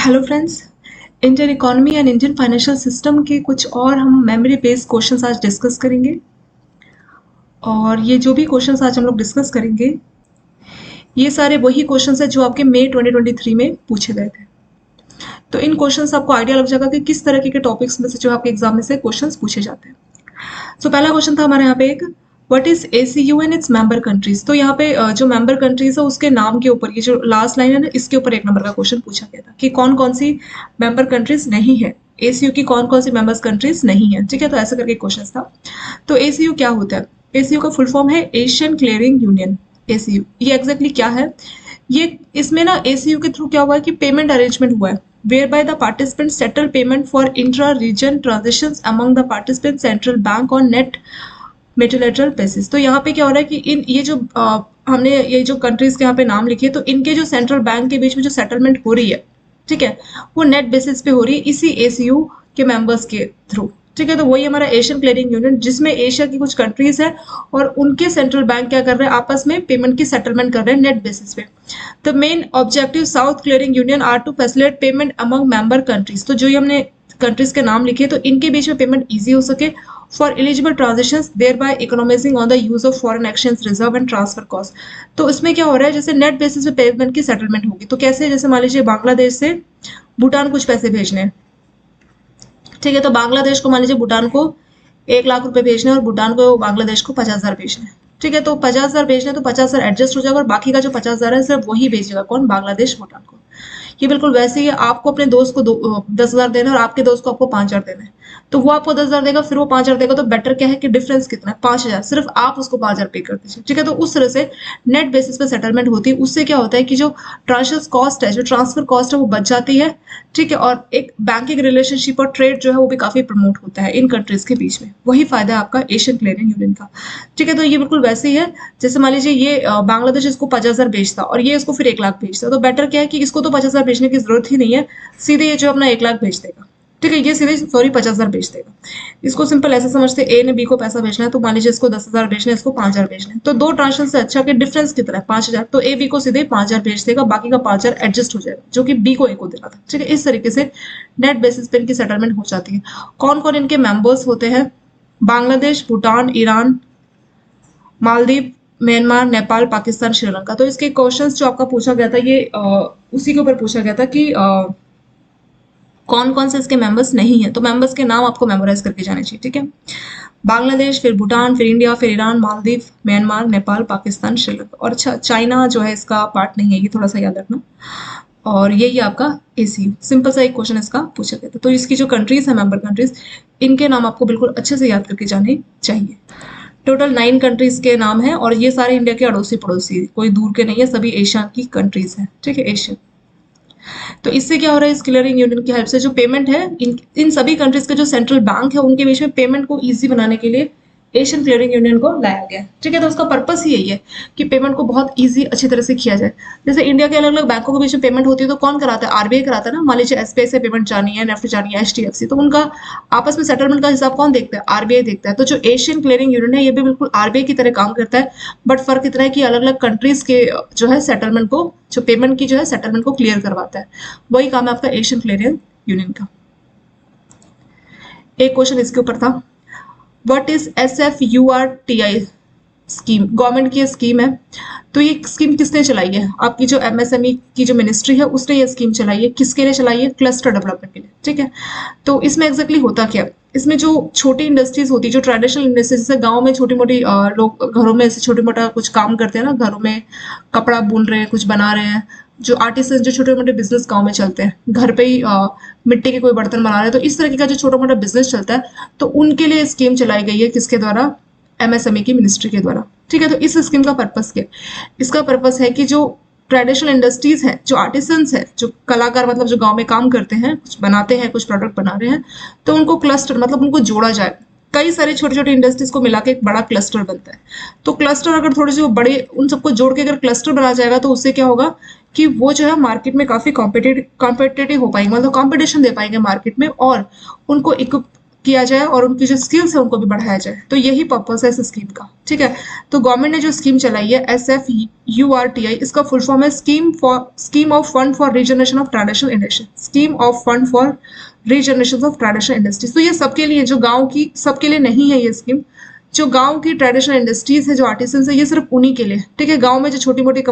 Hello friends. Indian economy and Indian financial system के कुछ और हम मेमोरी बेस्ड क्वेश्चंस आज डिस्कस करेंगे। और ये जो भी क्वेश्चंस आज हम लोग डिस्कस करेंगे, ये सारे वही क्वेश्चंस हैं जो आपके मई 2023 में पूछे गए थे। तो इन क्वेश्चंस से आपको आइडिया लग जाएगा कि किस तरह के टॉपिक्स में से जो आपके एग्जाम में से क्वेश्चंस पूछे जाते हैं। सो पहला क्वेश्चन था हमारे यहाँ पे एक, what is ACU and its member countries. तो यहाँ पे जो मेंबर कंट्रीज है उसके नाम के ऊपर, ये जो लास्ट लाइन है ना, इसके ऊपर 1 नंबर का क्वेश्चन पूछा गया था कि कौन कौन सी मेंबर कंट्रीज नहीं है, ACU की कौन कौन सी मेंबर्स कंट्रीज नहीं है। ठीक है, तो ऐसा करके क्वेश्चन था। तो ACU क्या होता है? ACU का फुल फॉर्म है एशियन क्लियरिंग यूनियन। ACU ये एग्जैक्टली क्या है? ये इसमें ना ACU के थ्रू क्या हुआ है कि पेमेंट अरेंजमेंट हुआ है, whereby the participants settle payment for intra-region transactions among the participant central bank on net multilateral basis। तो यहाँ पे क्या हो रहा है कि इन ये जो हमने ये जो कंट्रीज के यहाँ पे नाम लिखे, तो इनके जो सेंट्रल बैंक के बीच में जो सेटलमेंट हो रही है, ठीक है, वो नेट बेसिस पे हो रही है इसी ACU के मेंबर्स के थ्रू। ठीक है, तो वही हमारा एशियन क्लियरिंग यूनियन, जिसमें एशिया की कुछ कंट्रीज है और उनके सेंट्रल बैंक क्या कर रहे हैं, आपस में पेमेंट की सेटलमेंट कर रहे हैं नेट बेसिस पे। The main objective south clearing union are to facilitate payment among member countries. तो जो ये हमने कंट्रीज के नाम लिखे, तो इनके बीच में पेमेंट ईजी हो सके for eligible transactions, thereby economising on the use of foreign exchange reserve and transfer cost. तो इसमें क्या हो रहा है, जैसे नेट बेसिस पे पेमेंट की सेटलमेंट होगी, तो कैसे, जैसे मान लीजिए बांग्लादेश से भूटान कुछ पैसे भेजने हैं, ठीक है, तो बांग्लादेश को मान लीजिए भूटान को 1 लाख रुपए भेजने और भूटान को बांग्लादेश को 50,000 भेजने। ठीक है, तो 50,000 भेजने, तो 50,000 एडजस्ट हो जाएगा और बाकी का जो 50,000 है सिर्फ वही भेजेगा, कौन? बांग्लादेश भूटान को। ये बिल्कुल वैसे ही है, आपको अपने दोस्त को 10,000 देना है और आपके दोस्त को आपको 5,000 देना है, तो वो आपको 10,000 देगा, फिर वो 5,000 देगा, तो बेटर क्या है कि डिफरेंस कितना है? 5,000। सिर्फ आप उसको 5,000 पे कर दीजिए। ठीक है, तो उस तरह से नेट बेसिस पे सेटलमेंट होती है। उससे क्या होता है कि जो ट्रांसफर कॉस्ट है, जो ट्रांसफर कॉस्ट है, वो बच जाती है। ठीक है, और एक बैंकिंग रिलेशनशिप और ट्रेड जो है वो भी काफी प्रमोट होता है इन कंट्रीज के बीच में। वही फायदा है आपका एशियन क्लियरिंग यूनियन का। ठीक है, तो ये बिल्कुल वैसे ही है, जैसे मान लीजिए ये बांग्लादेश इसको 50,000 भेजता और ये इसको फिर 1 लाख भेजता, तो बेटर क्या है कि इसको तो 50,000 भेजने की जरूरत ही नहीं है, सीधे ये जो अपना 1 लाख भेज देगा। ठीक है, ये सीधे सॉरी 50,000 भेज देगा। इसको सिंपल ऐसे समझते हैं, ए ने बी को पैसा भेजना है, तो मान लीजिए इसको 10,000 भेजना है, इसको 5,000 भेजना है, तो दो ट्रांजेक्शन से अच्छा कि डिफरेंस कितना है? 5,000। तो ए बी को सीधे 5,000 भेज देगा, बाकी का 5,000 एडजस्ट हो जाएगा, जो कि बी को ए को देना था। ठीक है, इस तरीके से नेट बेसिस पे इनकी सेटलमेंट हो जाती है। कौन कौन इनके मेंबर्स होते हैं? Bangladesh, Bhutan, Iran, Maldives, Myanmar, Nepal, Pakistan, Sri Lanka. तो इसके क्वेश्चंस जो आपका पूछा गया था, ये उसी के ऊपर पूछा गया था कि कौन कौन से इसके मेंबर्स नहीं है। तो मेंबर्स के नाम आपको मेमोराइज करके जाने चाहिए। ठीक है, बांग्लादेश, फिर भूटान, फिर इंडिया, फिर ईरान, मालदीव, म्यांमार, नेपाल, पाकिस्तान, श्रीलंका। और अच्छा, चाइना जो है इसका पार्ट नहीं है, ये थोड़ा सा याद रखना। और यही आपका ACU। सिंपल सा एक क्वेश्चन इसका पूछा गया था। तो इसकी जो कंट्रीज है, मेंबर कंट्रीज, इनके नाम आपको बिल्कुल अच्छे से याद करके जाने चाहिए। टोटल 9 कंट्रीज के नाम है और ये सारे इंडिया के अड़ोसी पड़ोसी, कोई दूर के नहीं है, सभी एशिया की कंट्रीज हैं। ठीक है, एशिया। तो इससे क्या हो रहा है, इस क्लियरिंग यूनियन की हेल्प से जो पेमेंट है इन सभी कंट्रीज के जो सेंट्रल बैंक है उनके बीच में पेमेंट को इजी बनाने के लिए एशियन क्लियरिंग यूनियन को लाया गया। ठीक है, तो उसका पर्पस ही यही है कि पेमेंट को बहुत इजी अच्छी तरह से किया जाए। जैसे इंडिया के अलग अलग बैंकों के बीच में पेमेंट होती है, तो कौन कराता है? RBI कराता है ना। मान लीजिए SBI से पेमेंट जानी है, नेफ्ट जानी है, HDFC, तो उनका आपस में सेटलमेंट का हिसाब कौन देखता है? RBI देखता है। तो जो एशियन क्लियरिंग यूनियन है, ये भी बिल्कुल RBI की तरह काम करता है, बट फर्क इतना है कि अलग अलग कंट्रीज के जो है सेटलमेंट को, जो पेमेंट की जो है सेटलमेंट को क्लियर करवाता है। वही काम है आपका एशियन क्लियरिंग यूनियन का। एक क्वेश्चन इसके ऊपर था, what is SFURTI scheme? Government की स्कीम है। तो ये स्कीम किसने चलाई है? आपकी जो MSME की जो मिनिस्ट्री है उसने ये स्कीम चलाई है। किसके लिए चलाई है? क्लस्टर डेवलपमेंट के लिए। ठीक है, तो इसमें एग्जैक्टली होता क्या है? इसमें जो छोटी इंडस्ट्रीज होती है, जो ट्रेडिशनल इंडस्ट्रीज, जैसे गाँव में छोटी मोटी लोग घरों में ऐसे छोटे मोटा कुछ काम करते हैं ना, घरों में कपड़ा बुन रहे हैं, कुछ बना रहे हैं, जो आर्टिस्ट, जो छोटे मोटे बिजनेस गाँव में चलते हैं, घर पे ही मिट्टी के कोई बर्तन बना रहे हैं, तो इस तरीके का जो छोटा मोटा बिजनेस चलता है, तो उनके लिए स्कीम चलाई गई है। किसके द्वारा? MSME की मिनिस्ट्री के द्वारा। ठीक है, तो इस स्कीम का पर्पस क्या है? इसका पर्पस है कि जो ट्रेडिशनल इंडस्ट्रीज है, जो आर्टिसंस है, जो कलाकार, मतलब जो गांव में काम करते हैं, कुछ बनाते हैं, कुछ प्रोडक्ट बना रहे हैं, तो उनको क्लस्टर, मतलब उनको जोड़ा जाए। कई सारे छोटे छोटे इंडस्ट्रीज को मिला के एक बड़ा क्लस्टर बनता है। तो क्लस्टर अगर थोड़े से बड़े, उन सबको जोड़ के अगर क्लस्टर बनाया जाएगा, तो उससे क्या होगा कि वो जो है मार्केट में काफी कॉम्पिटेटिव हो पाएंगे, मतलब कॉम्पिटिशन दे पाएंगे मार्केट में, और उनको किया जाए और उनकी जो स्किल्स है उनको भी बढ़ाया जाए। तो यही पर्पस है इस स्कीम का, ठीक है। तो गवर्नमेंट ने जो स्कीम चलाई है SFURTI, इसका फुल फॉर्म है scheme of fund for regeneration of traditional industry, scheme of fund for regeneration of traditional industries. तो ये सबके लिए, जो गाँव की, सबके लिए नहीं है ये स्कीम। जो गांव की ट्रेडिशनल इंडस्ट्रीज है, जो आर्टिसंस है, ये सिर्फ उन्हीं के लिए, ठीक है। गांव में जो छोटी मोटी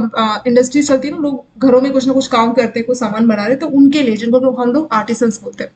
इंडस्ट्रीज चलती है ना, लोग घरों में कुछ ना कुछ काम करते हैं, कुछ सामान बना रहे हैं, तो उनके लिए, जिनको हम लोग आर्टिसंस बोलते हैं,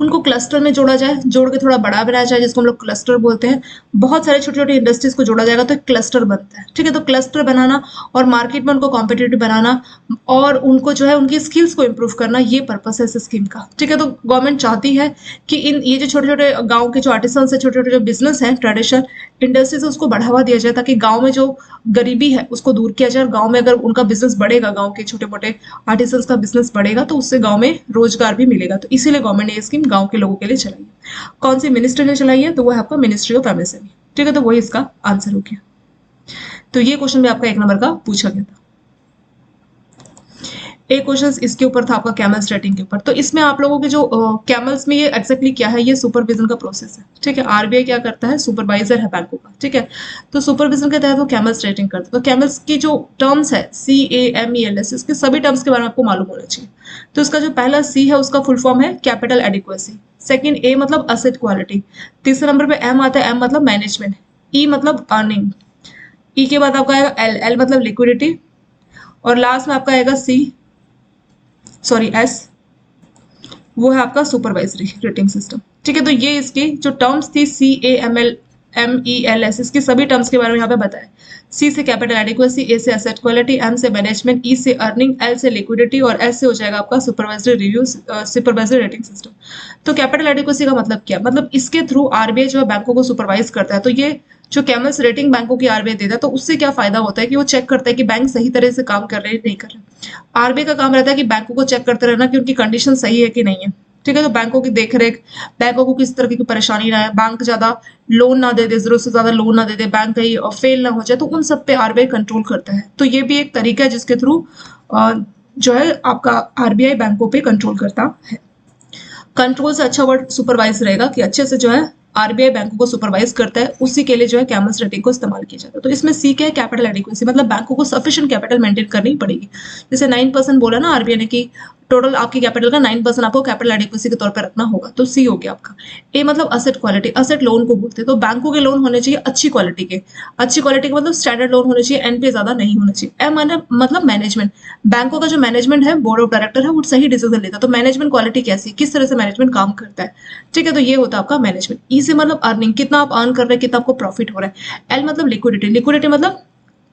उनको क्लस्टर में जोड़ा जाए, जोड़ के थोड़ा बड़ा बनाया जाए, जिसको हम लोग क्लस्टर बोलते हैं। बहुत सारे छोटे छोटे इंडस्ट्रीज को जोड़ा जाएगा तो एक क्लस्टर बनता है, ठीक है। तो क्लस्टर बनाना और मार्केट में उनको कॉम्पिटिटिव बनाना और उनको जो है उनकी स्किल्स को इम्प्रूव करना, ये पर्पस है इस स्कीम का, ठीक है। तो गवर्नमेंट चाहती है कि ये जो छोटे छोटे गाँव के जो आर्टिसंस है, छोटे छोटे जो बिजनेस है, ट्रेडिशनल इंडस्ट्रीज है, उसको बढ़ावा दिया जाए, ताकि गाँव में जो गरीबी है उसको दूर किया जाए। और गाँव में अगर उनका बिजनेस बढ़ेगा, गाँव के छोटे मोटे आर्टिसंस का बिजनेस बढ़ेगा, तो उससे गाँव में रोजगार भी मिलेगा। तो इसीलिए गवर्नमेंट ने ये स्कीम गाँव के लोगों के लिए चलाई है। कौन सी मिनिस्ट्री ने चलाई है? तो वो है आपका मिनिस्ट्री ऑफ एमएसएमई, ठीक है। तो वही इसका आंसर हो गया। तो ये क्वेश्चन भी आपका 1 नंबर का पूछा गया था। एक क्वेश्चन इसके ऊपर था आपका कैमल्स रेटिंग के ऊपर। तो इसमें आप लोगों के जो कैमल्स में ये एग्जैक्टली क्या है, ये सुपरविजन का प्रोसेस है, ठीक है। आरबीआई क्या करता है? सुपरवाइजर है बैंकों का, ठीक है। तो सुपरविजन के तहत वो कैमल्स रेटिंग करता है। तो कैमल्स की जो टर्म्स है CAMELS, इसके सभी टर्म्स के बारे में आपको मालूम होना चाहिए। तो इसका जो पहला C है उसका फुल फॉर्म है कैपिटल एडिक्वेसी। सेकेंड A मतलब असेट क्वालिटी। तीसरे नंबर पे M आता है, M मतलब मैनेजमेंट। E मतलब अर्निंग। E के बाद आपका आएगा L मतलब लिक्विडिटी। और लास्ट में आपका आएगा S, वो है आपका सुपरवाइजरी रेटिंग सिस्टम, ठीक है। तो ये इसकी जो टर्म्स थी CAMELS, इसकी सभी टर्म्स के बारे में यहाँ पे बताया। C से कैपिटल एडिक्वेसी, A से एसेट क्वालिटी, M से मैनेजमेंट, E से अर्निंग, L से लिक्विडिटी और S से हो जाएगा आपका सुपरवाइजरी रेटिंग सिस्टम। तो कैपिटल एडिक्वेसी का मतलब क्या? मतलब इसके थ्रू आरबीआई जो है बैंकों को सुपरवाइज करता है। तो ये जो कैमल्स रेटिंग बैंकों की आरबीआई देता है, तो उससे क्या फायदा होता है कि वो चेक करता है कि बैंक सही तरह से काम कर रहे हैं नहीं कर रहे। आरबीआई का काम रहता है कि बैंकों को चेक करते रहना कि उनकी कंडीशन सही है कि नहीं है, ठीक है। तो बैंकों की देखरेख, बैंकों को किस तरह की परेशानी ना है, बैंक ज्यादा लोन ना दे दे, जरूरत से ज्यादा लोन ना दे दे, बैंक कहीं फेल ना हो जाए, तो उन सब पे आरबीआई कंट्रोल करता है। तो ये भी एक तरीका है जिसके थ्रू जो है आपका आरबीआई बैंकों पे कंट्रोल करता है। कंट्रोल से अच्छा वर्ड सुपरवाइज रहेगा कि अच्छे से जो है आरबीआई बैंकों को सुपरवाइज करता है, उसी के लिए जो है कैमल्स रेटिंग को इस्तेमाल किया जाता है। तो इसमें सी क्या है? कैपिटल एडिक्वेसी, मतलब बैंकों को सफिशिएंट कैपिटल मेंटेन करनी पड़ेगी। जैसे 9% बोला ना आरबीआई ने कि टोटल आपकी कैपिटल का 9% आपको कैपिटल एडिक्वेसी के तौर पर रखना होगा, तो सी हो गया आपका। ए मतलब असेट क्वालिटी, असेट लोन को बोलते हैं। तो बैंकों के लोन होने चाहिए अच्छी क्वालिटी के, अच्छी क्वालिटी के मतलब स्टैंडर्ड लोन होने चाहिए, एनपीए ज्यादा नहीं होना चाहिए। एम मतलब मैनेजमेंट, बैंकों का जो मैनेजमेंट है, बोर्ड ऑफ डायरेक्टर है, वो सही डिसीजन लेता है। तो मैनेजमेंट क्वालिटी कैसी, किस तरह से मैनेजमेंट काम करता है, ठीक है। तो ये होता है आपका मैनेजमेंट। ई से मतलब अर्निंग, कितना आप अर्न कर रहे हैं, कितना आपको प्रॉफिट हो रहा है। एल मतलब लिक्विडिटी, लिक्विडिटी मतलब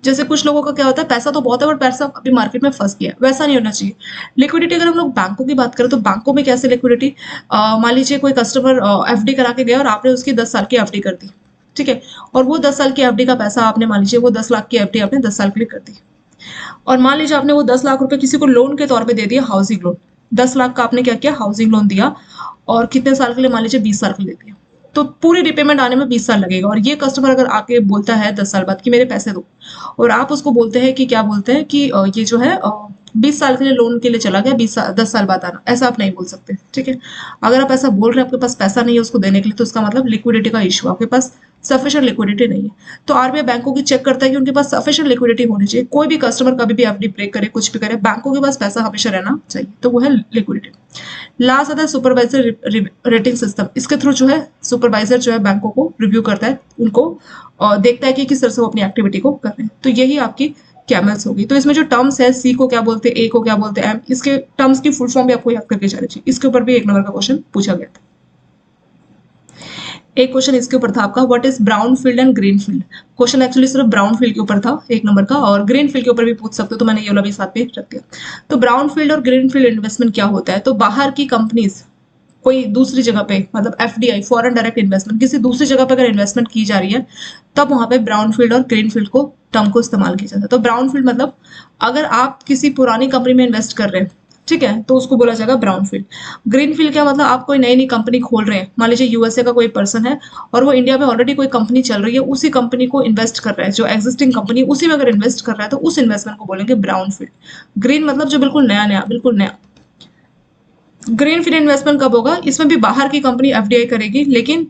जैसे कुछ लोगों का क्या होता है, पैसा तो बहुत है बट पैसा अभी मार्केट में फंस गया, वैसा नहीं होना चाहिए। लिक्विडिटी अगर हम लोग बैंकों की बात करें तो बैंकों में कैसे लिक्विडिटी, मान लीजिए कोई कस्टमर एफडी करा के गया और आपने उसकी 10 साल की एफडी कर दी, ठीक है। और वो 10 साल की एफडी का पैसा आपने, मान लीजिए वो 10 लाख की एफडी आपने 10 साल के लिए कर दी। और मान लीजिए आपने वो 10 लाख रुपए किसी को लोन के तौर पे दे दिया, हाउसिंग लोन। 10 लाख का आपने क्या किया, हाउसिंग लोन दिया, और कितने साल के लिए, मान लीजिए 20 साल के लिए दिया। तो पूरी रिपेमेंट आने में 20 साल लगेगा। और ये कस्टमर अगर आके बोलता है 10 साल बाद कि मेरे पैसे दो, और आप उसको बोलते हैं कि क्या बोलते हैं कि ये जो है 20 साल के लिए लोन के लिए चला गया, 10 साल बाद आना, ऐसा आप नहीं बोल सकते, ठीक है। अगर आप ऐसा बोल रहे हैं, आपके पास पैसा नहीं है उसको देने के लिए, तो उसका मतलब लिक्विडिटी का इशू, आपके पास सफिशिएंट लिक्विडिटी नहीं है। तो आरबीआई बैंकों की चेक करता है कि उनके पास सफिशिएंट लिक्विडिटी होनी चाहिए। कोई भी कस्टमर कभी भी एफडी ब्रेक करे, कुछ भी करे, बैंकों के पास पैसा हमेशा रहना चाहिए, तो वो है लिक्विडिटी। लास्ट आता है सुपरवाइजर रेटिंग सिस्टम। इसके थ्रू जो है सुपरवाइजर जो है बैंकों को रिव्यू करता है, उनको देखता है कि किस तरह से वो अपनी एक्टिविटी को कर रहे हैं। तो यही आपकी कैमल्स होगी। तो इसमें जो टर्म्स है, सी को क्या बोलते हैं, ए को क्या बोलते हैं, एम, इसके टर्म्स की फुल फॉर्म भी आपको याद करके जानी चाहिए। इसके ऊपर भी 1 नंबर का क्वेश्चन पूछा गया था। एक क्वेश्चन इसके ऊपर था आपका, what is brown field and green field. Question actually सिर्फ ब्राउन फील्ड के ऊपर था 1 नंबर का, और ग्रीन फील्ड के ऊपर भी पूछ सकते हो, तो मैंने ये वाला भी साथ में रख दिया। तो ब्राउन फील्ड और ग्रीन फील्ड इन्वेस्टमेंट क्या होता है? तो बाहर की कंपनीज कोई दूसरी जगह पे, मतलब एफडीआई, फॉरेन डायरेक्ट इन्वेस्टमेंट, किसी दूसरी जगह पे अगर इन्वेस्टमेंट की जा रही है, तब वहां पे ब्राउन फील्ड और ग्रीन फील्ड को टर्म को इस्तेमाल किया जाता है। तो ब्राउन फील्ड मतलब अगर आप किसी पुरानी कंपनी में इन्वेस्ट कर रहे हैं, ठीक है, तो उसको बोला जाएगा ब्राउन फील्ड। ग्रीन फील्ड क्या मतलब, आप कोई नई नई कंपनी खोल रहे हैं, मान लीजिए यूएसए का कोई पर्सन है और वो इंडिया में ऑलरेडी कोई कंपनी चल रही है, उसी कंपनी को इन्वेस्ट कर रहा है, जो एग्जिस्टिंग कंपनी उसी में अगर इन्वेस्ट कर रहा है, तो उस इन्वेस्टमेंट को बोलेंगे ब्राउन फील्ड। ग्रीन मतलब जो बिल्कुल नया नया, बिल्कुल नया। ग्रीनफील्ड इन्वेस्टमेंट कब होगा? इसमें भी बाहर की कंपनी एफडीआई करेगी, लेकिन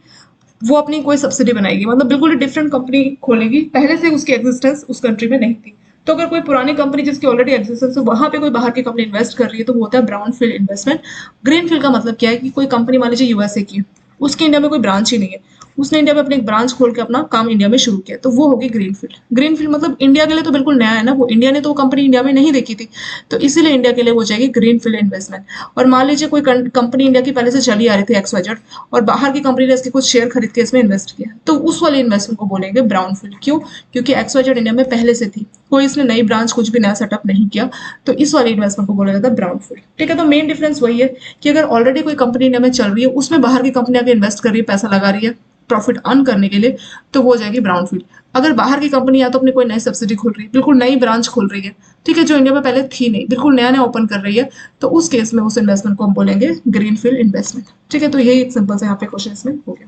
वो अपनी कोई सब्सिडी बनाएगी, मतलब बिल्कुल ही डिफरेंट कंपनी खोलेगी, पहले से उसकी एग्जिस्टेंस उस कंट्री में नहीं थी। तो अगर कोई पुरानी कंपनी जिसकी ऑलरेडी एग्जिस्टेंस है वहां पे कोई बाहर की कंपनी इन्वेस्ट कर रही है तो वो होता है brown field investment. Green field का मतलब क्या है कि कोई कंपनी मान लीजिए यूएसए की है, उसकी इंडिया में कोई ब्रांच ही नहीं है, उसने इंडिया में अपनी एक ब्रांच खोल के अपना काम इंडिया में शुरू किया, तो वो होगी ग्रीन फील्ड। ग्रीन फील्ड मतलब इंडिया के लिए तो बिल्कुल नया है ना, वो इंडिया ने तो वो कंपनी इंडिया में नहीं देखी थी, तो इसीलिए इंडिया के लिए हो जाएगी ग्रीन फील्ड इन्वेस्टमेंट। और मान लीजिए कोई कंपनी इंडिया की पहले से चली आ रही थी एक्सवाइजेड, और बाहर की कंपनी ने इसके कुछ शेयर खरीद के इसमें इन्वेस्ट किया, तो उस वाले इन्वेस्टमेंट को बोलेंगे ब्राउन फील्ड। क्यों? क्योंकि एक्सवाइजेड इंडिया में पहले से थी, कोई इसने नई ब्रांच कुछ भी नया सेटअप नहीं किया, तो इस वाले इन्वेस्टमेंट को बोला जाता है ब्राउन फील्ड। ठीक है, तो मेन डिफरेंस वही है कि अगर ऑलरेडी कोई कंपनी इंडिया में चल रही है, उसमें बाहर की कंपनी आके इन्वेस्ट कर रही है, पैसा लगा रही है प्रॉफिट अर्न करने के लिए, तो वो हो जाएगी ब्राउन फील्ड। अगर बाहर की कंपनी या तो अपनी कोई नई सब्सिडी खोल रही है, बिल्कुल नई ब्रांच खोल रही है, ठीक है, जो इंडिया में पहले थी नहीं, बिल्कुल नया नया ओपन कर रही है, तो उस केस में उस इन्वेस्टमेंट को हम बोलेंगे ग्रीन फील्ड इन्वेस्टमेंट। ठीक है, तो यही एक सिंपल से यहाँ पे क्वेश्चन इसमें हो गया।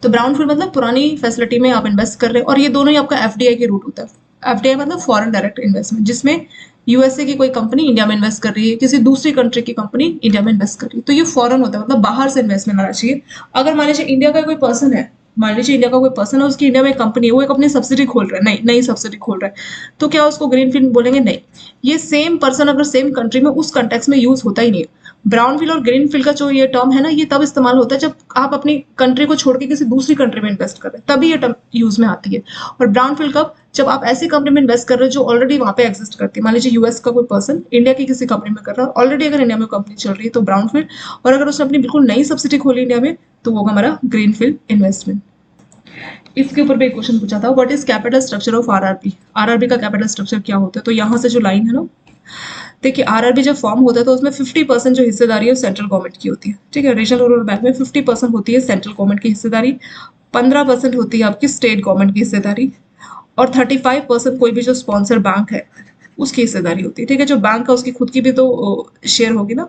तो ब्राउन फील्ड मतलब पुरानी फैसिलिटी में आप इन्वेस्ट कर रहे हैं, और ये दोनों ही आपका एफडीआई के रूट होता है। एफडीआई मतलब फॉरेन डायरेक्ट इन्वेस्टमेंट, जिसमें यूएसए की कोई कंपनी इंडिया में इन्वेस्ट कर रही है, किसी दूसरी कंट्री की कंपनी इंडिया में इन्वेस्ट कर रही है, तो ये फॉरेन होता है, मतलब बाहर से इन्वेस्टमेंट आना चाहिए। अगर मान लीजिए इंडिया का कोई पर्सन है, मान लीजिए इंडिया का कोई पर्सन है, उसकी इंडिया में एक कंपनी है, वो एक अपनी सब्सिडी खोल रहा है, नहीं नई सब्सिडी खोल रहा है, तो क्या उसको ग्रीन फील्ड बोलेंगे? नहीं। ये सेम पर्सन अगर सेम कंट्री में उस कंटेक्स में यूज होता ही नहीं है। ब्राउन फील्ड और ग्रीन फील्ड का जो ये टर्म है ना, ये तब इस्तेमाल होता है जब आप अपनी कंट्री को छोड़ के किसी दूसरी कंट्री में इन्वेस्ट कर रहे हैं, तभी ये टर्म यूज में आती है। और ब्राउन फील्ड कब? जब आप ऐसी कंपनी में इन्वेस्ट कर रहे हो जो ऑलरेडी वहां पे एग्जिस्ट करती है। मान लीजिए यूएस का कोई पर्सन इंडिया की किसी कंपनी में कर रहा है, ऑलरेडी अगर इंडिया में कंपनी चल रही है तो ब्राउन फील्ड, और अगर उसने अपनी बिल्कुल नई सब्सिडी खोली इंडिया में तो वो होगा हमारा ग्रीन फील्ड इन्वेस्टमेंट। इसके ऊपर भी एक क्वेश्चन पूछा था, what is capital structure of RRB? RRB का कैपिटल स्ट्रक्चर क्या होता है? तो यहाँ से जो लाइन है ना, देखिए आरआरबी जब फॉर्म होता है तो उसमें 50% जो हिस्सेदारी है सेंट्रल गवर्नमेंट की होती है। ठीक है, रीजनल रूरल बैंक में 50% होती है सेंट्रल गवर्नमेंट की हिस्सेदारी, 15% होती है आपकी स्टेट गवर्नमेंट की हिस्सेदारी, और 35% कोई भी जो स्पॉन्सर बैंक है उसकी हिस्सेदारी होती है। ठीक है, जो बैंक है उसकी खुद की भी तो शेयर होगी ना,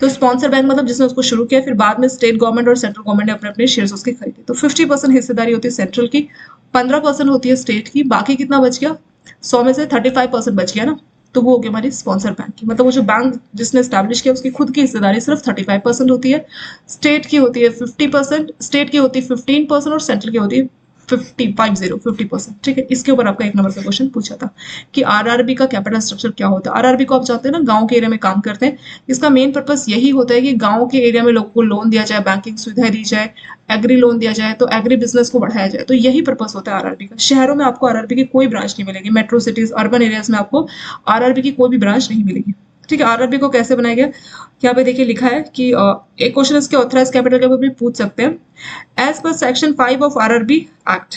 तो स्पॉन्सर बैंक मतलब जिसने उसको शुरू किया, फिर बाद में स्टेट गवर्नमेंट और सेंट्रल गवर्नमेंट ने अपने अपने शेयर्स उसके खरीदे। तो 50% हिस्सेदारी होती है सेंट्रल की, 15% होती है स्टेट की, बाकी कितना बच गया? 100 में से 35% बच गया ना, तो वो हो गया हमारी स्पॉन्सर बैंक की। मतलब वो जो बैंक जिसने स्टैब्लिश किया उसकी खुद की हिस्सेदारी सिर्फ 35% होती है, स्टेट की होती है 50%, स्टेट की होती है 15% और सेंट्रल की होती है 50%। ठीक है, इसके ऊपर आपका एक नंबर का क्वेश्चन पूछा था कि आरआरबी का कैपिटल स्ट्रक्चर क्या होता है। आरआरबी को आप जानते हैं ना, गांव के एरिया में काम करते हैं। इसका मेन पर्पस यही होता है कि गांव के एरिया में लोगों को लोन दिया जाए, बैंकिंग सुविधाएं दी जाए, एग्री लोन दिया जाए, तो एग्री बिजनेस को बढ़ाया जाए। तो यही पर्पस होता है आरआरबी का। शहरों में आपको आरआरबी की कोई ब्रांच नहीं मिलेगी, मेट्रो सिटीज अर्बन एरियाज में आपको आरआरबी की कोई भी ब्रांच नहीं मिलेगी। ठीक है, आरआरबी को कैसे बनाया गया, यहाँ पे देखिए लिखा है कि एक क्वेश्चन इसके ऑथराइज कैपिटल के ऊपर भी पूछ सकते हैं। As per section 5 of RRB act,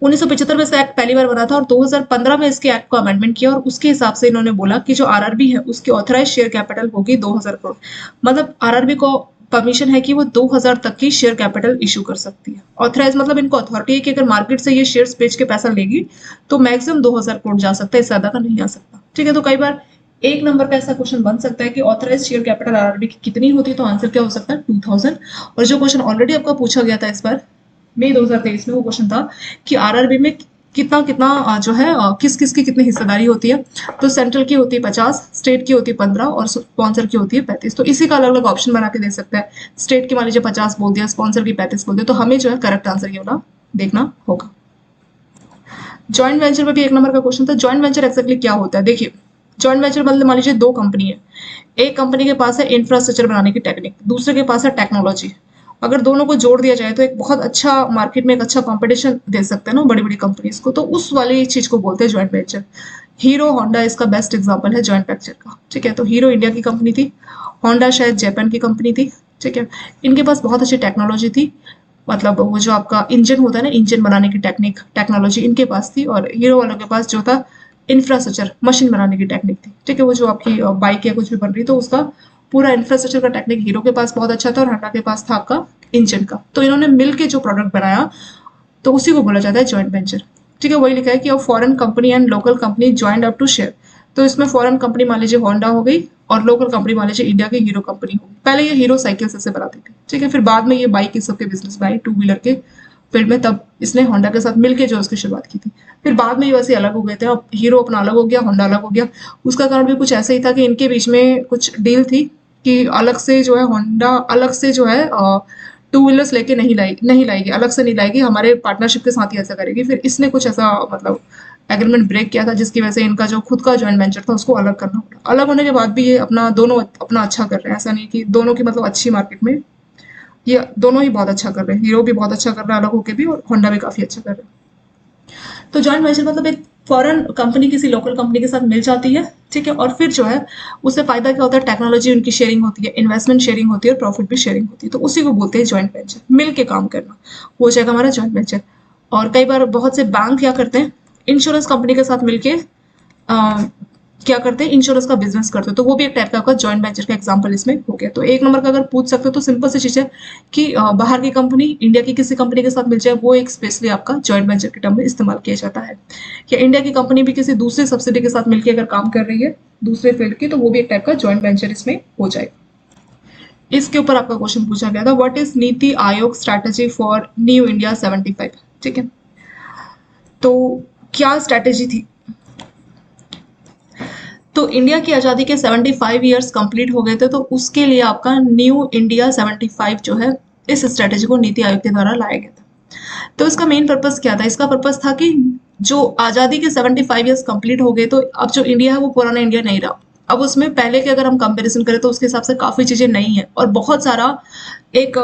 1975 में से एक्ट पहली बार बना था और 2015 में इसके एक्ट को अमेंडमेंट किया, और उसके हिसाब से इन्होंने बोला कि जो आरआरबी है उसकी ऑथराइज शेयर कैपिटल होगी 2000 करोड़। मतलब आरआरबी को परमिशन है कि वो 2000 तक की शेयर कैपिटल इशू कर सकती है। ऑथराइज मतलब इनको अथॉरिटी है कि अगर मार्केट से ये शेयर्स बेच के पैसा लेगी तो मैक्सिमम 2000 करोड़ जा सकता है, इससे ज्यादा का नहीं आ सकता। ठीक है, तो कई बार एक नंबर का ऐसा क्वेश्चन बन सकता है कि ऑथराइज शेयर कैपिटल आरआरबी की कितनी होती है, तो आंसर क्या हो सकता है? 2000। और जो क्वेश्चन ऑलरेडी आपका पूछा गया था इस बार मई 2023 में, वो क्वेश्चन था कि आरआरबी में कितना कितना जो है किस किस की कितनी हिस्सेदारी होती है। तो सेंट्रल की होती है 50, स्टेट की होती है 15 और स्पॉन्सर की होती है 35। तो इसी का अलग अलग ऑप्शन बना के दे सकता है। स्टेट की मान लीजिए 50 बोल दिया, स्पॉन्सर की 35 बोल दिया, तो हमें जो है करेक्ट आंसर ये वाला देखना होगा। जॉइंट वेंचर में भी एक नंबर का क्वेश्चन था। जॉइंट वेंचर एक्जैक्टली क्या होता है? देखिए जॉइंट वेंचर मतलब मान लीजिए दो कंपनी है, एक कंपनी के पास है इंफ्रास्ट्रक्चर बनाने की टेक्निक, दूसरे के पास है टेक्नोलॉजी। अगर दोनों को जोड़ दिया जाए तो एक बहुत अच्छा मार्केट में एक अच्छा कंपटीशन दे सकते हैं ना बड़ी बड़ी कंपनीज को, तो उस वाली चीज को बोलते हैं जॉइंट वेंचर। हीरो होंडा इसका बेस्ट एग्जांपल है जॉइंट वेंचर का। ठीक है, तो हीरो इंडिया की कंपनी थी, होंडा शायद जापान की कंपनी थी। ठीक है, इनके पास बहुत अच्छी टेक्नोलॉजी थी, मतलब वो जो आपका इंजन होता है ना, इंजन बनाने की टेक्नोलॉजी इनके पास थी, और हीरो वालों के पास जो था इंफ्रास्ट्रक्चर मशीन बनाने की टेक्निक थी। ठीक है, वो जो आपकी बाइक या कुछ भी बन रही तो उसका पूरा इंफ्रास्ट्रक्चर का टेक्निक हीरो के पास बहुत अच्छा था और होंडा के पास था आपका इंजन का। तो इन्होंने मिलके जो प्रोडक्ट बनाया तो उसी को बोला जाता है जॉइंट वेंचर। ठीक है, वही लिखा है कि अब foreign company and local company joined up to share. तो इसमें फॉरेन कंपनी मान लीजिए होंडा हो गई और लोकल कंपनी मान लीजिए इंडिया की हीरो कंपनी होगी। पहले ये हीरो साइकिल से बनाती थी। ठीक है, फिर बाद में ये बाइक की सबके बिजनेस में आई, टू व्हीलर के फील्ड में, तब इसने होंडा के साथ मिलके जो उसकी शुरुआत की थी। फिर बाद में ये वैसे अलग हो गए थे, अब हीरो अपना अलग हो गया, होंडा अलग हो गया। उसका कारण भी कुछ ऐसा ही था कि इनके बीच में कुछ डील थी कि अलग से जो है होंडा अलग से जो है टू व्हीलर्स लेके नहीं लाएगी, अलग से नहीं लाएगी, हमारे पार्टनरशिप के साथ ही ऐसा करेगी। फिर इसने कुछ ऐसा मतलब एग्रीमेंट ब्रेक किया था, जिसकी वजह से इनका जो खुद का जॉइंट वेंचर था उसको अलग करना पड़ा। अलग होने के बाद भी ये अपना दोनों अपना अच्छा कर रहे हैं, ऐसा नहीं कि दोनों की मतलब अच्छी मार्केट में, ये दोनों ही बहुत अच्छा कर रहे हैं। हीरो भी बहुत अच्छा कर रहा है अलग होके भी, और होंडा भी काफी अच्छा कर रहा है। तो जॉइंट वेंचर मतलब एक फॉरेन कंपनी किसी लोकल कंपनी के साथ मिल जाती है, ठीक है, और फिर जो है उससे फायदा क्या होता है, टेक्नोलॉजी उनकी शेयरिंग होती है, इन्वेस्टमेंट शेयरिंग होती है, और प्रॉफिट भी शेयरिंग होती है। तो उसी को बोलते हैं जॉइंट वेंचर, मिल के काम करना, वो जाएगा हमारा जॉइंट वेंचर। और कई बार बहुत से बैंक क्या करते हैं, इंश्योरेंस कंपनी के साथ मिलके क्या करते हैं, इंश्योरेंस का बिजनेस करते हैं, तो वो भी एक टाइप का आपका जॉइंट वेंचर का एग्जांपल इसमें हो गया। तो एक नंबर का अगर पूछ सकते हो तो सिंपल सी चीज है कि बाहर की कंपनी इंडिया की किसी कंपनी के साथ मिल जाए, वो एक स्पेशली आपका जॉइंट वेंचर के टर्म में इस्तेमाल किया जाता है। या इंडिया की कंपनी भी किसी दूसरे सब्सिडी के साथ मिलकर अगर काम कर रही है दूसरे फील्ड की, तो वो भी एक टाइप का जॉइंट वेंचर इसमें हो जाएगा। इसके ऊपर आपका क्वेश्चन पूछा गया था, what is NITI Aayog strategy for new India 75, ठीक है। तो क्या स्ट्रैटेजी थी, तो इंडिया की आज़ादी के 75 ईयर्स कंप्लीट हो गए थे, तो उसके लिए आपका न्यू इंडिया 75 जो है, इस स्ट्रेटेजी को नीति आयोग के द्वारा लाया गया था। तो इसका मेन पर्पस क्या था, इसका पर्पस था कि जो आज़ादी के 75 ईयर्स कंप्लीट हो गए, तो अब जो इंडिया है वो पुराना इंडिया नहीं रहा। अब उसमें पहले के अगर हम कंपैरिजन करें तो उसके हिसाब से काफ़ी चीज़ें नई हैं, और बहुत सारा एक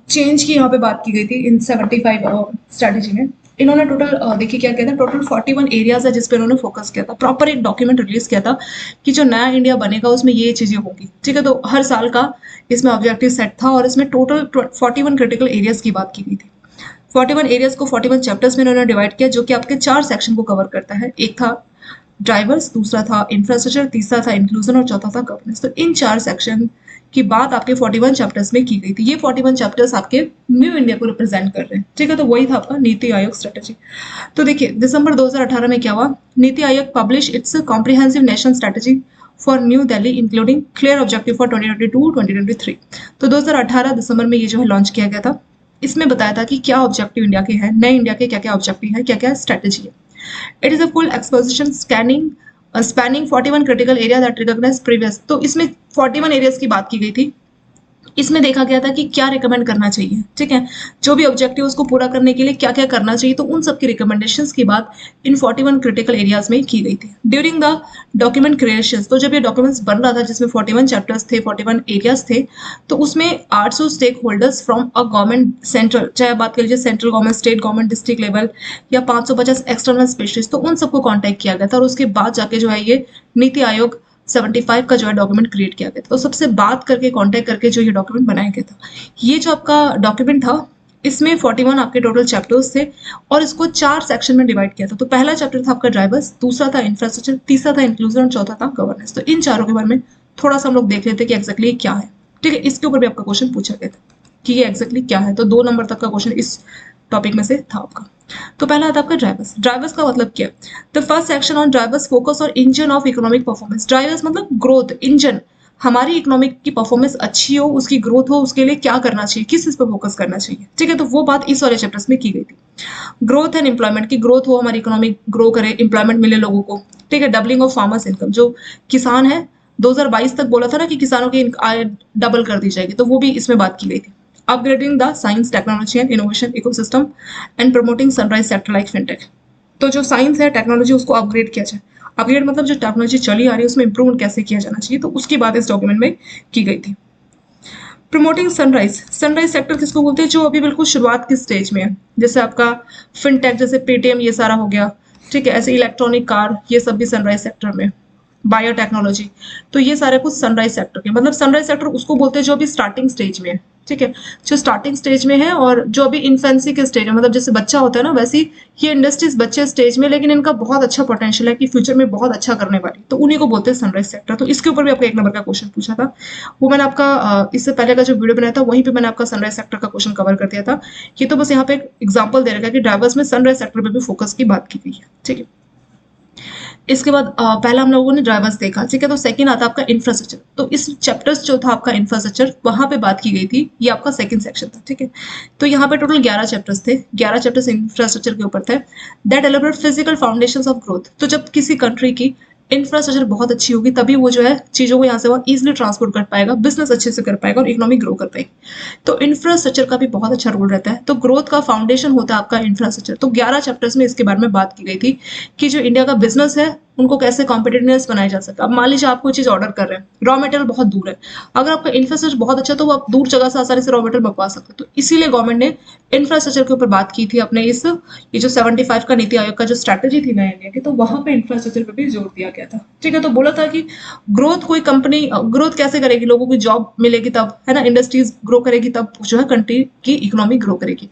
चेंज की यहाँ पे बात की गई थी इन 75 स्ट्रैटेजी में। इन्होंने टोटल देखिए क्या किया था, टोटल 41 एरियाज है जिस पे इन्होंने फोकस किया था, प्रॉपर एक डॉक्यूमेंट रिलीज किया था कि जो नया इंडिया बनेगा उसमें ये चीजें होंगी, ठीक है। तो हर साल का इसमें ऑब्जेक्टिव सेट था, और इसमें टोटल 41 क्रिटिकल एरियाज की बात की गई थी। 41 एरियाज को 41 चैप्टर्स में इन्होंने डिवाइड किया, जो कि आपके 4 सेक्शन को कवर करता है। एक था ड्राइवर्स, दूसरा था इंफ्रास्ट्रक्चर, तीसरा था इंक्लूजन, और चौथा था गवर्नेंस। तो इन 4 सेक्शन की बात आपके 41 चैप्टर्स में की गई थी। ये 41 चैप्टर्स आपके न्यू इंडिया को रिप्रेजेंट कर रहे हैं, ठीक है। तो वही था आपका नीति आयोग स्ट्रेटेजी। तो देखिए दिसंबर 2018 में क्या हुआ, NITI Aayog publish it's comprehensive national strategy for new Delhi including clear objective for 2022-2023। तो 2018 दिसंबर में ये जो है लॉन्च किया गया था। इसमें बताया था कि क्या ऑब्जेक्टिव इंडिया के हैं, नए इंडिया के क्या क्या ऑब्जेक्टिव है, क्या क्या स्ट्रेटेजी है। It is a full exposition spanning 41 critical area that recognise previous. तो इसमें 41 एरियाज की बात की गई थी। इसमें देखा गया था कि क्या रिकमेंड करना चाहिए, ठीक है, जो भी ऑब्जेक्टिव उसको पूरा करने के लिए क्या क्या करना चाहिए। तो उन सबकी रिकमेंडेशंस की बात इन 41 क्रिटिकल एरियाज में की गई थी ड्यूरिंग द डॉक्यूमेंट क्रिएशन। तो जब ये डॉक्यूमेंट्स बन रहा था जिसमें 41 चैप्टर्स थे, 41 एरियाज थे, तो उसमें 800 stakeholders from a government central, चाहे बात कर लीजिए central government, state government, district level, या 550 एक्सटर्नल स्पेशलिस्ट, तो उन सबको कॉन्टेक्ट किया गया था, और उसके बाद जाके जो है ये नीति आयोग 75 का जो है डॉक्यूमेंट क्रिएट किया गया था। तो सबसे बात करके कॉन्टेक्ट करके जो ये डॉक्यूमेंट बनाया गया था। ये जो आपका डॉक्यूमेंट था, इसमें 41 आपके टोटल चैप्टर्स थे, और इसको 4 सेक्शन में डिवाइड किया था। तो पहला चैप्टर था आपका ड्राइवर्स, दूसरा था इंफ्रास्ट्रक्चर, तीसरा था इंक्लूजन, और चौथा था गवर्नेंस। तो इन चारों के बारे में थोड़ा सा हम लोग देख लेते हैं कि एक्जैक्टली क्या है, ठीक है। इसके ऊपर भी आपका क्वेश्चन पूछा गया था कि ये एक्जैक्टली क्या है। तो 2 नंबर तक का क्वेश्चन इस टॉपिक में से था आपका। तो पहला आता आपका ड्राइवर्स। ड्राइवर्स का मतलब क्या है, the first section on drivers focus और engine of economic performance. Drivers मतलब ग्रोथ, इंजन, हमारी इकोनॉमिक की परफॉर्मेंस अच्छी हो, उसकी ग्रोथ हो, उसके लिए क्या करना चाहिए, किस चीज पर फोकस करना चाहिए, ठीक है। तो वो बात इस वाले चैप्टर्स में की गई थी। ग्रोथ एंड एम्प्लॉयमेंट की ग्रोथ हो, हमारी इकोनॉमी ग्रो करे, एम्प्लॉयमेंट मिले लोगों को, ठीक है। डबलिंग ऑफ फार्मर्स इनकम, जो किसान है 2022 तक बोला था ना कि किसानों की आय डबल कर दी जाएगी, तो वो भी इसमें बात की गई थी। Upgrading the science technology and innovation ecosystem and promoting sunrise sector like fintech. तो जो साइंस है, टेक्नोलॉजी, उसको अपग्रेड किया जाए। अपग्रेड मतलब जो टेक्नोलॉजी चली आ रही है उसमें इंप्रूवमेंट कैसे किया जाना चाहिए, तो उसकी बात इस डॉक्यूमेंट में की गई थी। प्रमोटिंग सनराइज, सनराइज सेक्टर किसको बोलते हैं, जो अभी बिल्कुल शुरुआत की स्टेज में है, जैसे आपका फिनटेक, जैसे पेटीएम, ये सारा हो गया, ठीक है। ऐसे इलेक्ट्रॉनिक कार, ये सब भी सनराइज सेक्टर में। बायोटेक्नोलॉजी, तो ये सारे कुछ सनराइज सेक्टर के, मतलब सनराइज सेक्टर उसको बोलते हैं जो अभी स्टार्टिंग स्टेज में है, ठीक है, जो स्टार्टिंग स्टेज में है, और जो अभी इन्फेंसी के स्टेज में, मतलब जैसे बच्चा होता है ना, वैसी ये इंडस्ट्रीज बच्चे स्टेज में, लेकिन इनका बहुत अच्छा पोटेंशियल है कि फ्यूचर में बहुत अच्छा करने वाली, तो उन्हीं को बोलते हैं सनराइज सेक्टर। तो इसके ऊपर भी आपका 1 नंबर का क्वेश्चन पूछा था, वो मैंने आपका इससे पहले का जो वीडियो बनाया था वहीं पे मैंने आपका सनराइज सेक्टर का क्वेश्चन कवर कर दिया था। ये तो बस यहाँ पे एक एग्जाम्पल दे रखा है कि ड्राइवर्स में सनराइज सेक्टर पे भी फोकस की बात की गई है, ठीक है। इसके बाद पहला हम लोगों ने ड्राइवर्स देखा, ठीक है। तो सेकंड आता है आपका इंफ्रास्ट्रक्चर। तो इस चैप्टर्स जो था आपका इंफ्रास्ट्रक्चर, वहां पे बात की गई थी, ये आपका सेकंड सेक्शन था, ठीक है। तो यहाँ पे टोटल 11 चैप्टर्स थे, 11 चैप्टर्स इंफ्रास्ट्रक्चर के ऊपर थे। That elaborate physical foundations of growth. तो जब किसी कंट्री की इंफ्रास्ट्रक्चर बहुत अच्छी होगी तभी वो जो है चीजों को यहाँ से वहाँ इजिली ट्रांसपोर्ट कर पाएगा, बिजनेस अच्छे से कर पाएगा और इकोनॉमी ग्रो कर पाएगी। तो इंफ्रास्ट्रक्चर का भी बहुत अच्छा रोल रहता है। तो ग्रोथ का फाउंडेशन होता है आपका इंफ्रास्ट्रक्चर। तो 11 चैप्टर्स में इसके बारे में बात की गई थी कि जो इंडिया का बिजनेस है उनको कैसे कॉम्पिटिटिवनेस बनाया जा सकता है। अब मान लीजिए आप कोई चीज ऑर्डर कर रहे हैं, रॉ मटेरियल बहुत दूर है, अगर आपका इंफ्रास्ट्रक्चर बहुत अच्छा है तो वो आप दूर जगह से आसानी से रॉ मटेरियल मंगवा सकते हैं। तो इसीलिए गवर्नमेंट ने इंफ्रास्ट्रक्चर के ऊपर बात की थी अपने इस ये जो 75 का नीति आयोग का जो स्ट्रैटेजी थी नया इंडिया की, तो वहां पे इंफ्रास्ट्रक्चर पे भी जोर दिया गया था, ठीक है। तो बोला था कि ग्रोथ कोई कंपनी ग्रोथ कैसे करेगी, लोगों को जॉब मिलेगी तब, है ना, इंडस्ट्रीज ग्रो करेगी तब जो है कंट्री की इकोनॉमी ग्रो करेगी।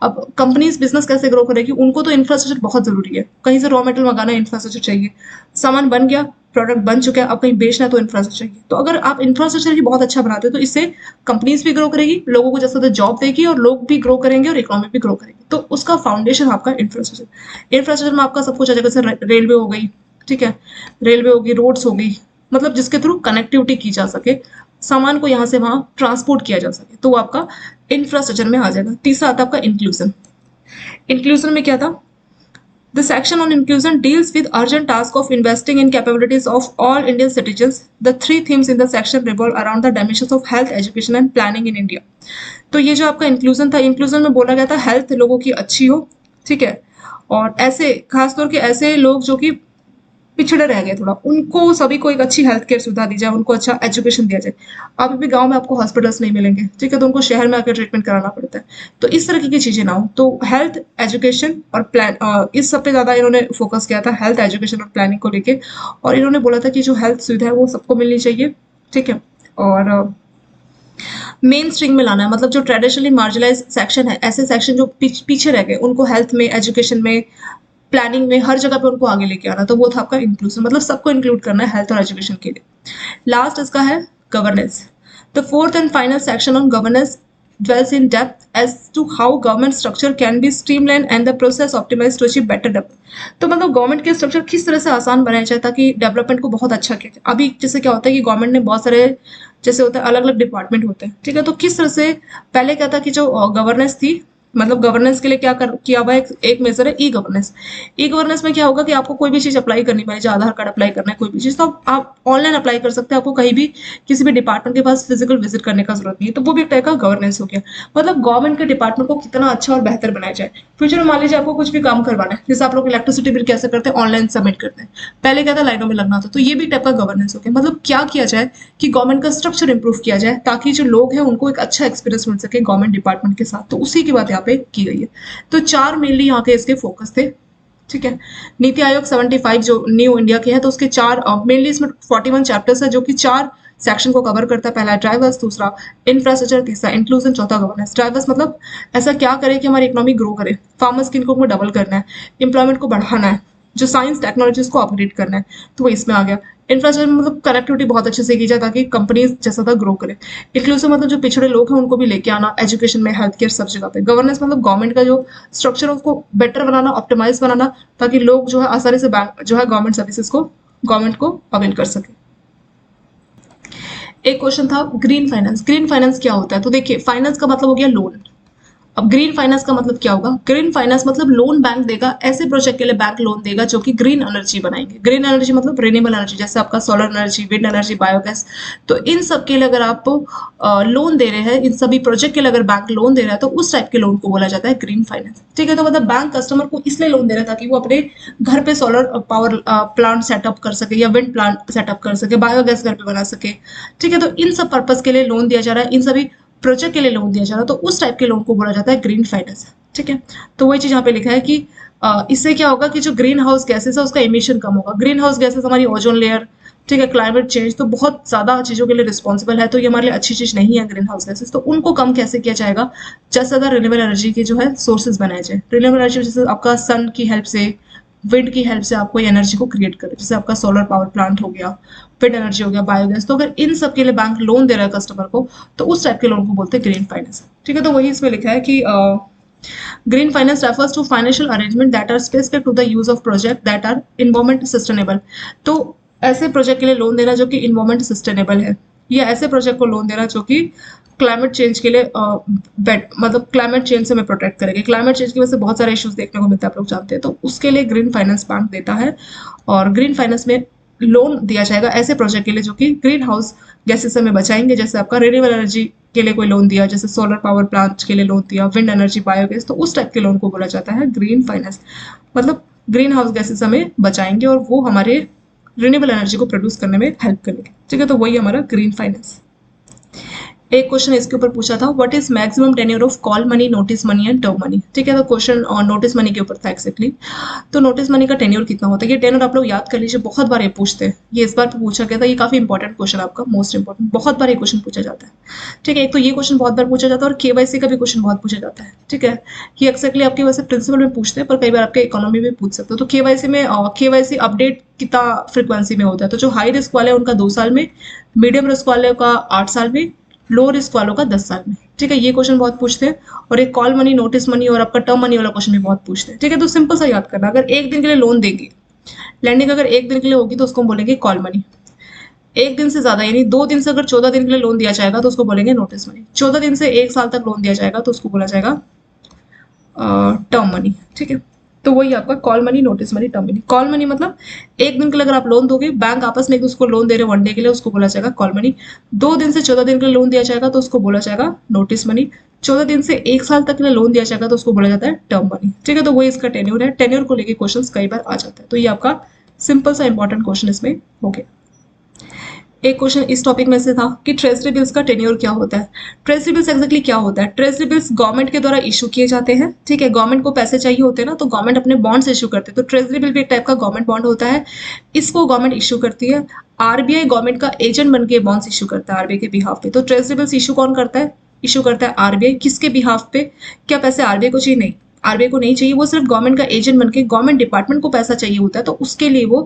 अब कंपनीज बिजनेस कैसे ग्रो करेगी, उनको तो इंफ्रास्ट्रक्चर बहुत जरूरी है। कहीं से रॉ मटेरियल मंगाना इंफ्रास्ट्रक्चर चाहिए, सामान बन गया, प्रोडक्ट बन चुका है, अब कहीं बेचना है तो इंफ्रास्ट्रक्चर चाहिए। तो अगर आप इंफ्रास्ट्रक्चर ही बहुत अच्छा बनाते हो तो इससे कंपनीज भी ग्रो करेगी, लोगों को जैसा जॉब देगी और लोग भी ग्रो करेंगे और इकोनॉमी भी ग्रो करेगी। तो उसका फाउंडेशन आपका इंफ्रास्ट्रक्चर। इंफ्रास्ट्रक्चर में आपका सब कुछ आ जाएगा, जैसे रेलवे हो गई, ठीक है, रेलवे होगी, रोड्स होगी, मतलब जिसके थ्रू कनेक्टिविटी की जा सके, सामान को यहाँ से वहां ट्रांसपोर्ट किया जा सके, तो वो आपका इंफ्रास्ट्रक्चर में आ जाएगा। तीसरा आता है आपका इंक्लूजन। इंक्लूजन में क्या था, the section on inclusion deals with urgent task of investing in capabilities of all Indian citizens. The three themes in the section revolve around the dimensions of health, education and planning in India. तो ये जो आपका inclusion था, inclusion में बोला गया था health लोगों की अच्छी हो, ठीक है, और ऐसे खासतौर के ऐसे लोग जो कि पिछड़े रह गए थोड़ा, उनको सभी को एक अच्छी हेल्थ केयर सुविधा दी जाए, उनको अच्छा एजुकेशन दिया जाए। अभी भी गांव में आपको हॉस्पिटल्स नहीं मिलेंगे, ठीक है, तो उनको शहर में आकर ट्रीटमेंट कराना पड़ता है। तो इस तरह की चीजें ना हो, तो हेल्थ, एजुकेशन और प्लान, इस सब पे ज्यादा इन्होंने फोकस किया था, हेल्थ, एजुकेशन और प्लानिंग को लेके। और इन्होंने बोला था कि जो हेल्थ सुविधा है वो सबको मिलनी चाहिए, ठीक है, और मेन स्ट्रीम में लाना है। मतलब जो ट्रेडिशनली मार्जिनलाइज सेक्शन है, ऐसे सेक्शन जो पीछे रह गए, उनको हेल्थ में, एजुकेशन में, प्लानिंग में, हर जगह पे उनको आगे लेके आना। तो वो था आपका इंक्लूसिव, मतलब सबको इंक्लूड करना है हेल्थ और एजुकेशन के लिए। लास्ट इसका है governance. The fourth and final section on governance dwells in depth as to how government structure can be streamlined and the process optimized to achieve better development। तो मतलब government के structure किस तरह से आसान बनाया जाए ताकि डेवलपमेंट को बहुत अच्छा किया जाए। अभी जैसे क्या होता है कि गवर्नमेंट ने बहुत सारे, जैसे होता है अलग अलग डिपार्टमेंट होते हैं, ठीक है, तो किस तरह से पहले क्या था कि जो गवर्नेंस थी, मतलब गवर्नेंस के लिए क्या किया हुआ है, एक मेजर है ई गवर्नेंस। ई गवर्नेंस में क्या होगा कि आपको कोई भी चीज अप्लाई करनी पड़े, जो आधार कार्ड अप्लाई करना है, कोई भी चीज, तो आप ऑनलाइन अप्लाई कर सकते हैं, आपको कहीं भी किसी भी डिपार्टमेंट के पास फिजिकल विजिट करने का जरूरत नहीं है। तो वो भी एक टाइप का गवर्नेंस हो गया। मतलब गवर्नमेंट के डिपार्टमेंट को कितना अच्छा और बेहतर बनाया जाए। फ्यूचर में मान लीजिए आपको कुछ भी काम करवाना है, जैसे आप लोग इलेक्ट्रिसिटी बिल कैसे करते हैं, ऑनलाइन सबमिट करते हैं, पहले क्या था लाइनों में लगना था। तो ये भी टाइप का गवर्नेंस हो गया। मतलब क्या किया जाए कि गवर्नमेंट का स्ट्रक्चर इंप्रूव किया जाए ताकि जो लोग हैं उनको एक अच्छा एक्सपीरियंस मिल सके गवर्नमेंट डिपार्टमेंट के साथ। तो उसी की बात यहाँ पे की गई है। तो चार मेनली यहाँ के इसके फोकस थे, ठीक है। नीति आयोग 75 जो न्यू इंडिया के हैं, तो उसके चार मेनली इसमें 41 चैप्टर्स है जो कि चार सेक्शन को कवर करता है। पहला ड्राइवर्स, दूसरा इंफ्रास्ट्रक्चर, तीसरा इंक्लूजन, चौथा गवर्नेंस। ड्राइवर्स मतलब ऐसा क्या करे कि हमारी इकोनॉमी ग्रो करे, फार्मर्स की इनकम को डबल करना है, एम्प्लॉयमेंट को बढ़ाना है, जो साइंस टेक्नोलॉजीज को अपग्रेड करना है, तो वो इसमें आ गया। इंफ्रास्ट्रक्चर मतलब कनेक्टिविटी बहुत अच्छे से की जाए ताकि कंपनीज जैसा था ग्रो करे। इंक्लूसिव मतलब जो पिछड़े लोग हैं उनको भी लेके आना, एजुकेशन में, हेल्थ केयर, सब जगह पे। गवर्नेंस मतलब गवर्नमेंट का जो स्ट्रक्चर है उसको बेटर बनाना, ऑप्टिमाइज बनाना, ताकि लोग जो है आसानी से बैंक जो है गवर्नमेंट सर्विसेज को, गवर्नमेंट को अवेल कर सके। एक क्वेश्चन था ग्रीन फाइनेंस। ग्रीन फाइनेंस क्या होता है, तो देखिए फाइनेंस का मतलब हो गया लोन। अब ग्रीन फाइनेंस का मतलब क्या होगा, ग्रीन फाइनेंस मतलब लोन बैंक देगा, ऐसे प्रोजेक्ट के लिए बैंक लोन देगा जो कि ग्रीन एनर्जी बनाएंगे। ग्रीन एनर्जी मतलब रिन्यूएबल एनर्जी, जैसे आपका solar energy, wind energy, biogas. तो इन सब के लिए अगर आप लोन दे रहे हैं, इन सभी प्रोजेक्ट के लिए अगर बैंक लोन दे रहा है तो उस टाइप के लोन को बोला जाता है ग्रीन फाइनेंस, ठीक है। तो मतलब बैंक कस्टमर को इसलिए लोन दे रहा है ताकि वो अपने घर पे सोलर पावर प्लांट सेटअप कर सके या विंड प्लांट सेटअप कर सके, बायोगैस घर पे बना सके, ठीक है। तो इन सब पर्पज के लिए लोन दिया जा रहा है, इन सभी प्रोजेक्ट के लिए लोन दिया जा रहा है, तो उस टाइप के लोन को बोला जाता है ग्रीन फाइनेंस, ठीक है। तो वही चीज यहाँ पे लिखा है कि इससे क्या होगा कि जो ग्रीन हाउस गैसेस है उसका इमिशन कम होगा। ग्रीन हाउस गैसेस हमारी ओजोन लेयर, ठीक है, क्लाइमेट चेंज, तो बहुत ज्यादा चीजों के लिए रिस्पॉन्सिबल है। तो ये हमारे लिए अच्छी चीज नहीं है ग्रीन हाउस गैसेस। तो उनको कम कैसे किया जाएगा, ज्यादा ज्यादा रिन्यूएबल एनर्जी के जो है सोर्सेज बनाए जाए। रिन्यूएबल एनर्जी जैसे आपका सन की हेल्प से, विंड की हेल्प से आपको एनर्जी को क्रिएट करे, जैसे आपका सोलर पावर प्लांट हो गया, विंड एनर्जी हो गया, बायोगैस। तो अगर इन सब के लिए बैंक लोन दे रहा है कस्टमर को तो उस टाइप के लोन को बोलते हैं ग्रीन फाइनेंस, ठीक है। तो वही इसमें लिखा है कि green finance refers to financial arrangement that are specific to the use of project that are environment sustainable. तो ऐसे प्रोजेक्ट के लिए लोन देना जो कि इन्वायरमेंट सस्टेनेबल है, या ऐसे प्रोजेक्ट को लोन देना जो कि क्लाइमेट चेंज के लिए मतलब क्लाइमेट चेंज से हमें प्रोटेक्ट करेगी। क्लाइमेट चेंज की वजह से बहुत सारे इश्यूज देखने को मिलते हैं, आप लोग जानते हैं, तो उसके लिए ग्रीन फाइनेंस बैंक देता है। और ग्रीन फाइनेंस में लोन दिया जाएगा ऐसे प्रोजेक्ट के लिए जो कि ग्रीन हाउस गैसेस हमें बचाएंगे, जैसे आपका रिन्यूएबल एनर्जी के लिए कोई लोन दिया, जैसे सोलर पावर प्लांट के लिए लोन दिया, विंड एनर्जी, बायोगैस, तो उस टाइप के लोन को बोला जाता है ग्रीन फाइनेंस। मतलब ग्रीन हाउस गैसेस हमें बचाएंगे और वो हमारे रिन्यूएबल एनर्जी को प्रोड्यूस करने में हेल्प करेंगे। ठीक है, तो वही हमारा ग्रीन फाइनेंस। एक क्वेश्चन इसके ऊपर पूछा था, what is maximum tenure of call money, notice money and term money. ठीक है, तो क्वेश्चन नोटिस मनी के ऊपर था एक्जेक्टली। तो नोटिस मनी का टेन्योर कितना होता है, ये टेन्योर आप लोग याद कर लीजिए, बहुत बार ये पूछते हैं, ये इस बार भी पूछा गया था, ये काफी इंपॉर्टेंट क्वेश्चन आपका, मोस्ट इंपॉर्टेंट, बहुत बार ये क्वेश्चन पूछा जाता है। ठीक है, एक तो ये क्वेश्चन बहुत बार पूछा जाता है और केवाईसी का भी क्वेश्चन बहुत पूछा जाता है। ठीक है, ये एक्जेक्टली आपके वैसे प्रिंसिपल में पूछते हैं, पर कई बार आपके इकोनॉमी में पूछ सकते हो। तो केवाईसी में केवाईसी अपडेट कितना फ्रिक्वेंसी में होता है, तो जो हाई रिस्क वाले हैं उनका 2 साल में, मीडियम रिस्क वाले का 8 साल में, लो रिस्क वालों का 10 साल में। ठीक है, ये क्वेश्चन बहुत पूछते हैं। और एक कॉल मनी, नोटिस मनी और आपका टर्म मनी वाला क्वेश्चन भी बहुत पूछते हैं। ठीक है, तो सिंपल सा याद करना, अगर एक दिन के लिए लोन देंगे, लैंडिंग अगर एक दिन के लिए होगी तो उसको बोलेंगे कॉल मनी। एक दिन से ज्यादा यानी 2 दिन से अगर 14 दिन के लिए लोन दिया जाएगा तो उसको बोलेंगे नोटिस मनी। 14 दिन से 1 साल तक लोन दिया जाएगा तो उसको बोला जाएगा टर्म मनी। ठीक है, तो वही आपका call money, notice money, term money. Call money मतलब एक दिन के लिए अगर आप लोन दोगे, बैंक आपस में एक उसको लोन दे रहे वन डे के लिए, उसको बोला जाएगा कॉल मनी। 2 दिन से 14 दिन के लिए लोन दिया जाएगा तो उसको बोला जाएगा नोटिस मनी। 14 दिन से 1 साल तक के लिए लोन दिया जाएगा तो उसको बोला जाता है टर्म मनी। ठीक है, तो वही इसका टेन्योर है। टेन्योर को लेके क्वेश्चन कई बार आ जाता है, तो ये आपका सिंपल सा इंपॉर्टेंट क्वेश्चन इसमें हो गया। एक क्वेश्चन इस टॉपिक में से था कि ट्रेजरी बिल्स का टेन्योर क्या होता है। ट्रेजरी बिल्स एक्जेक्टली क्या होता है, ट्रेजरी बिल्स गवर्नमेंट के द्वारा इशू किए जाते हैं। ठीक है, गवर्नमेंट को पैसे चाहिए होते हैं ना, तो गवर्नमेंट अपने बॉन्ड्स इशू करते हैं, तो ट्रेजरी बिल भी एक टाइप का गवर्नमेंट बॉन्ड होता है। इसको गवर्नमेंट इशू करती है। आरबीआई गवर्नमेंट का एजेंट बन के बॉन्ड्स इशू करता है आरबीआई के बिहाफ पे। तो ट्रेजरी बिल्स इशू कौन करता है, इशू करता है आरबीआई। किसके बिहाफ पे, क्या पैसे आरबीआई को चाहिए, नहीं, आरबीआई को नहीं चाहिए, वो सिर्फ गवर्नमेंट का एजेंट बनके गवर्नमेंट डिपार्टमेंट को पैसा चाहिए होता है, तो उसके लिए वो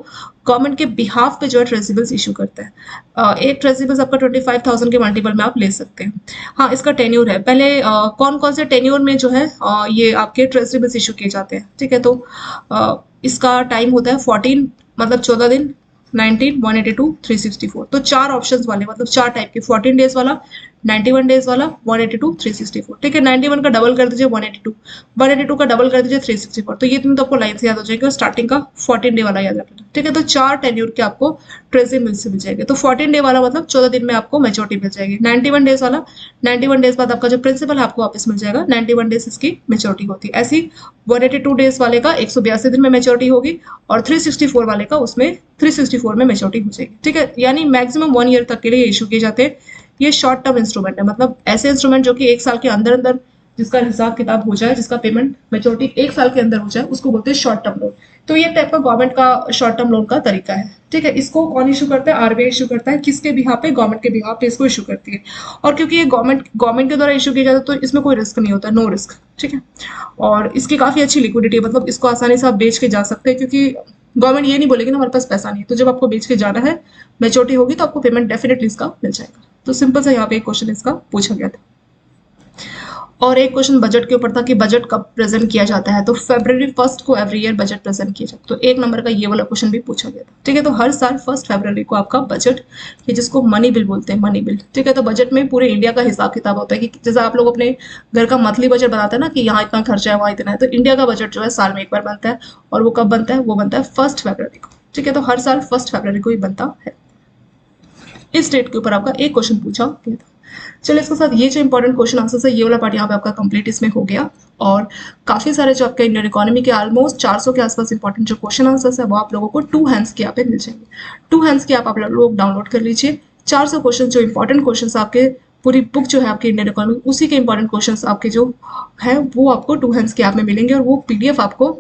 गवर्नमेंट के बिहाफ पे जो है ट्रेजरी बिल्स इशू करता है। एक ट्रेजरी बिल्स आपका 25,000 के मल्टीपल में आप ले सकते हैं। हाँ, इसका टेन्योर है, पहले कौन कौन से टेन्योर में जो है ये आपके ट्रेजरी बिल्स इशू किए जाते हैं। ठीक है, तो इसका टाइम होता है 14 मतलब 14 दिन, 19, 182, 364। तो 4 ऑप्शंस वाले, मतलब 4 टाइप के, 14 डेज वाला, 91 डेज वाला, 182, 364। ठीक है, 91 का डबल कर दीजिए 182, 182 का डबल कर दीजिए 364। तो ये तो आपको लाइन से याद हो जाएगी और स्टार्टिंग का 14 डे वाला याद रखना। ठीक है, तो 4 टेन्योर के आपको ट्रेजरी बिल से मिल जाएंगे। तो 14 डे वाला मतलब 14 दिन में आपको मेच्योरिटी मिल जाएगी। 91 डेज वाला, 91 डेज बाद आपका जो प्रिंसिपल है आपको वापस मिल जाएगा। 91 डेज इसकी मेच्योरिटी होती है। ऐसी 182 डेज वाले का 182 दिन में मेच्योरिटी होगी और 364 वाले का उसमें 364 में मेच्योरिटी हो जाएगी। ठीक है, यानी मैक्सिमम 1 ईयर तक के लिए इशू किए जाते हैं। ये शॉर्ट टर्म इंस्ट्रूमेंट है, मतलब ऐसे इंस्ट्रूमेंट जो कि 1 साल के अंदर अंदर जिसका हिसाब किताब हो जाए, जिसका पेमेंट मेच्योरिटी 1 साल के अंदर हो जाए, उसको बोलते हैं शॉर्ट टर्म लोन। तो ये टाइप का गवर्नमेंट का शॉर्ट टर्म लोन का तरीका है। ठीक है, इसको कौन इशू करता है, आरबीआई इशू करता है। किसके बिहाफ पे, गवर्नमेंट के बिहाफ पे इसको इशू करती है। और क्योंकि ये गवर्नमेंट के द्वारा इशू किया जाता है तो इसमें कोई रिस्क नहीं होता, नो रिस्क। ठीक है, और इसकी काफी अच्छी लिक्विडिटी है, मतलब इसको आसानी से आप बेच के जा सकते हैं, क्योंकि गवर्नमेंट ये नहीं बोलेगी ना हमारे पास पैसा नहीं है, तो जब आपको बेच के जाना है, मेच्योरिटी होगी तो आपको पेमेंट डेफिनेटली इसका मिल जाएगा। तो सिंपल सा यहाँ पे एक क्वेश्चन इसका पूछा गया था। और एक क्वेश्चन बजट के ऊपर था कि बजट कब प्रेजेंट किया जाता है, तो February 1 को एवरी ईयर बजट प्रेजेंट किया जाता है। तो 1 नंबर का ये वाला क्वेश्चन भी पूछा गया था। ठीक है, तो हर साल 1 फरवरी को आपका बजट, जिसको मनी बिल बोलते हैं, मनी बिल। ठीक है, तो बजट में पूरे इंडिया का हिसाब किताब होता है कि जैसे आप लोग अपने घर का मंथली बजट बनाते हैं ना कि यहाँ इतना खर्चा है, वहाँ इतना है, तो इंडिया का बजट जो है साल में एक बार बनता है। और वो कब बनता है, वो बनता है 1 फरवरी को। ठीक है, तो हर साल 1 फरवरी को ही बनता है। इस डेट के ऊपर आपका एक क्वेश्चन पूछा गया था। चलिए, इसके साथ ये जो इंपॉर्टेंट क्वेश्चन आंसर है, ये वाला पार्ट यहाँ पे आपका कंप्लीट इसमें हो गया। और काफी सारे जो आपके इंडियन इकोनॉमी के ऑलमोस्ट 400 के आसपास इंपॉर्टेंट जो क्वेश्चन आंसर है वो आप लोगों को 2 हैंड्स के यहाँ पे मिल जाएंगे। 2 हैंड्स के आप लोग डाउनलोड कर लीजिए। 400 क्वेश्चन जो इंपॉर्टेंट क्वेश्चन आपके, पूरी बुक जो है आपकी इंडियन इकोनॉमी, उसी के इंपॉर्टेंट क्वेश्चन आपके जो है वो आपको 2 हैंड्स के ऐप में मिलेंगे। और वो पीडीएफ आपको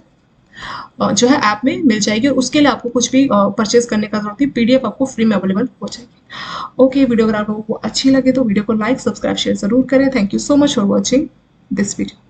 जो है ऐप में मिल जाएगी और उसके लिए आपको कुछ भी परचेज करने का जरूरत नहीं, पीडीएफ आपको फ्री में अवेलेबल हो जाएगी। ओके, वीडियो अगर आप लोगों को अच्छी लगे तो वीडियो को लाइक, सब्सक्राइब, शेयर जरूर करें। Thank you so much for watching this video.